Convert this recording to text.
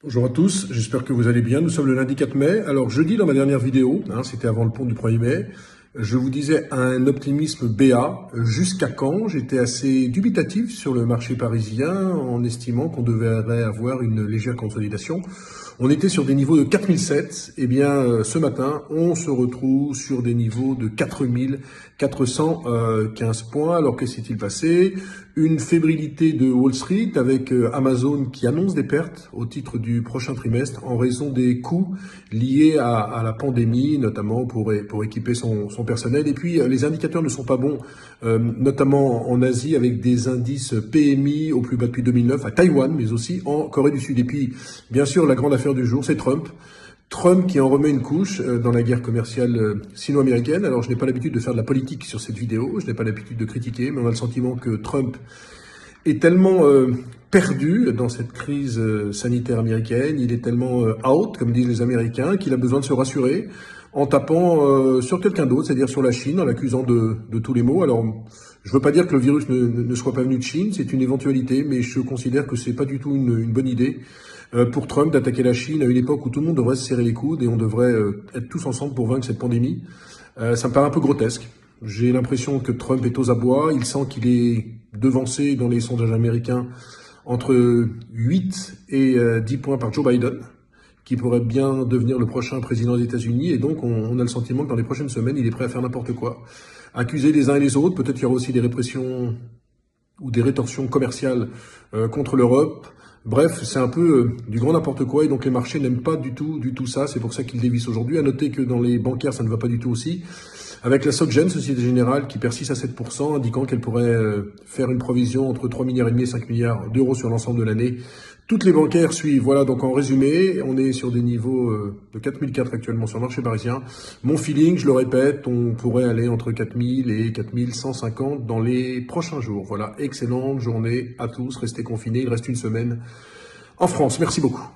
Bonjour à tous, j'espère que vous allez bien. Nous sommes le lundi 4 mai. Alors jeudi, dans ma dernière vidéo, c'était avant le pont du 1er mai, je vous disais un optimisme béat. Jusqu'à quand j'étais assez dubitatif sur le marché parisien en estimant qu'on devrait avoir une légère consolidation. On était sur des niveaux de 4007. Eh bien, ce matin, on se retrouve sur des niveaux de 4415 points. Alors, que s'est-il passé? Une fébrilité de Wall Street avec Amazon qui annonce des pertes au titre du prochain trimestre en raison des coûts liés à la pandémie, notamment pour équiper son personnel. Et puis, les indicateurs ne sont pas bons, notamment en Asie avec des indices PMI au plus bas depuis 2009, à Taïwan, mais aussi en Corée du Sud. Et puis, bien sûr, la grande affaire du jour, c'est Trump. Trump qui en remet une couche dans la guerre commerciale sino-américaine. Alors je n'ai pas l'habitude de faire de la politique sur cette vidéo, je n'ai pas l'habitude de critiquer, mais on a le sentiment que Trump est tellement perdu dans cette crise sanitaire américaine, il est tellement out, comme disent les Américains, qu'il a besoin de se rassurer en tapant sur quelqu'un d'autre, c'est-à-dire sur la Chine, en l'accusant de tous les maux. Alors, je ne veux pas dire que le virus ne soit pas venu de Chine, c'est une éventualité, mais je considère que c'est pas du tout une bonne idée pour Trump d'attaquer la Chine à une époque où tout le monde devrait se serrer les coudes et on devrait être tous ensemble pour vaincre cette pandémie. Ça me paraît un peu grotesque. J'ai l'impression que Trump est aux abois, il sent qu'il est devancé dans les sondages américains entre 8 et 10 points par Joe Biden, qui pourrait bien devenir le prochain président des États-Unis. Et donc, on a le sentiment que dans les prochaines semaines, il est prêt à faire n'importe quoi. Accuser les uns et les autres, peut-être qu'il y aura aussi des répressions ou des rétorsions commerciales contre l'Europe. Bref, c'est un peu du grand n'importe quoi et donc les marchés n'aiment pas du tout ça. C'est pour ça qu'ils dévissent aujourd'hui. À noter que dans les bancaires, ça ne va pas du tout aussi. Avec la SocGen, Société Générale, qui perd 6 à 7%, indiquant qu'elle pourrait faire une provision entre 3,5 milliards et 5 milliards d'euros sur l'ensemble de l'année. Toutes les bancaires suivent. Voilà, donc en résumé, on est sur des niveaux de 4004 actuellement sur le marché parisien. Mon feeling, je le répète, on pourrait aller entre 4000 et 4150 dans les prochains jours. Voilà, excellente journée à tous, restez confinés, il reste une semaine en France. Merci beaucoup.